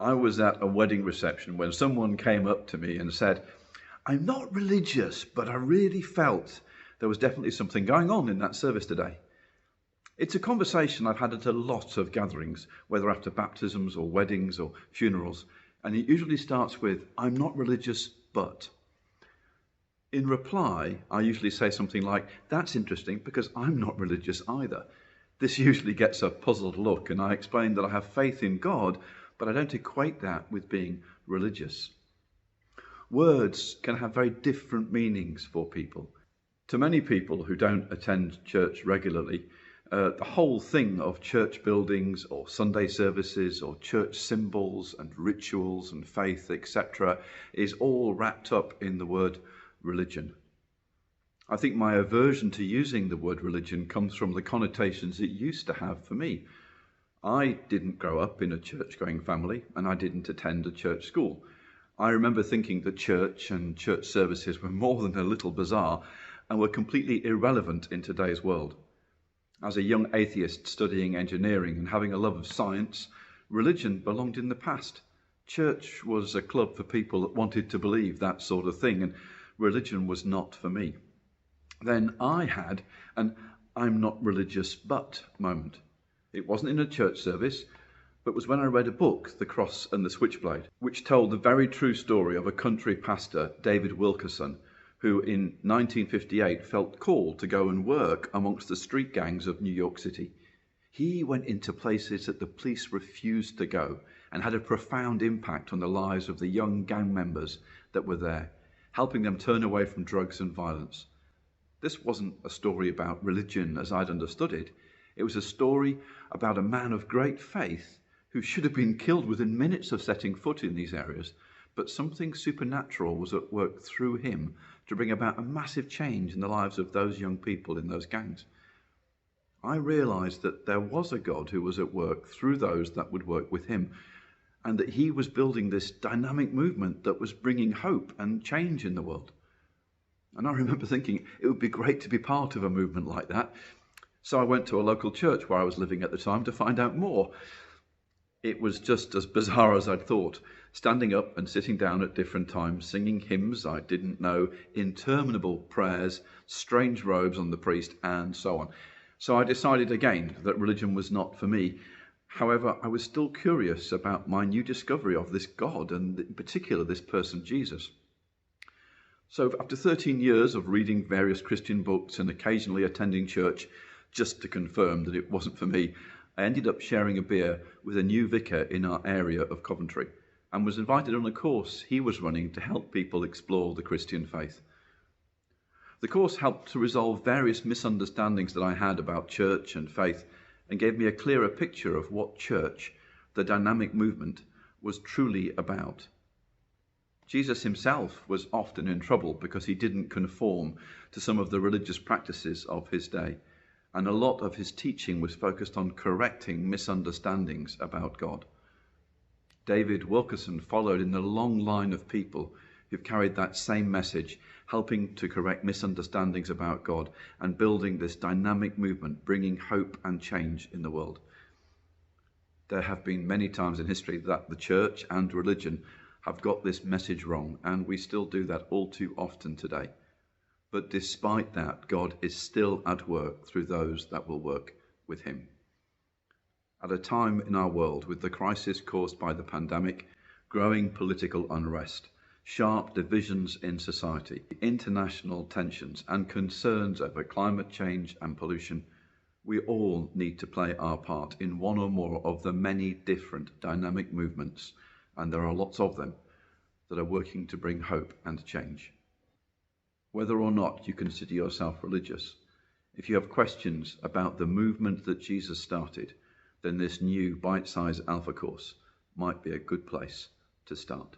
I was at a wedding reception when someone came up to me and said, "I'm not religious, but I really felt there was definitely something going on in that service today." It's a conversation I've had at a lot of gatherings, whether after baptisms or weddings or funerals, and it usually starts with, "I'm not religious, but..." In reply, I usually say something like, "That's interesting because I'm not religious either." This usually gets a puzzled look, and I explain that I have faith in God, but I don't equate that with being religious. Words can have very different meanings for people. To many people who don't attend church regularly, the whole thing of church buildings or Sunday services or church symbols and rituals and faith, etc., is all wrapped up in the word religion. I think my aversion to using the word religion comes from the connotations it used to have for me. I didn't grow up in a church-going family, and I didn't attend a church school. I remember thinking that church and church services were more than a little bizarre and were completely irrelevant in today's world. As a young atheist studying engineering and having a love of science, religion belonged in the past. Church was a club for people that wanted to believe that sort of thing, and religion was not for me. Then I had an "I'm not religious but" moment. It wasn't in a church service, but was when I read a book, The Cross and the Switchblade, which told the very true story of a country pastor, David Wilkerson, who in 1958 felt called to go and work amongst the street gangs of New York City. He went into places that the police refused to go and had a profound impact on the lives of the young gang members that were there, helping them turn away from drugs and violence. This wasn't a story about religion as I'd understood it. It was a story about a man of great faith who should have been killed within minutes of setting foot in these areas, but something supernatural was at work through him to bring about a massive change in the lives of those young people in those gangs. I realized that there was a God who was at work through those that would work with him, and that he was building this dynamic movement that was bringing hope and change in the world. And I remember thinking it would be great to be part of a movement like that. So I went to a local church where I was living at the time to find out more. It was just as bizarre as I'd thought, standing up and sitting down at different times, singing hymns I didn't know, interminable prayers, strange robes on the priest, and so on. So I decided again that religion was not for me. However, I was still curious about my new discovery of this God, and in particular this person, Jesus. So after 13 years of reading various Christian books and occasionally attending church, just to confirm that it wasn't for me, I ended up sharing a beer with a new vicar in our area of Coventry and was invited on a course he was running to help people explore the Christian faith. The course helped to resolve various misunderstandings that I had about church and faith and gave me a clearer picture of what church, the dynamic movement, was truly about. Jesus himself was often in trouble because he didn't conform to some of the religious practices of his day, and a lot of his teaching was focused on correcting misunderstandings about God. David Wilkerson followed in the long line of people who've carried that same message, helping to correct misunderstandings about God and building this dynamic movement, bringing hope and change in the world. There have been many times in history that the church and religion have got this message wrong, and we still do that all too often today. But despite that, God is still at work through those that will work with him. At a time in our world with the crisis caused by the pandemic, growing political unrest, sharp divisions in society, international tensions, and concerns over climate change and pollution, we all need to play our part in one or more of the many different dynamic movements, and there are lots of them, that are working to bring hope and change. Whether or not you consider yourself religious, if you have questions about the movement that Jesus started, then this new bite-sized Alpha course might be a good place to start.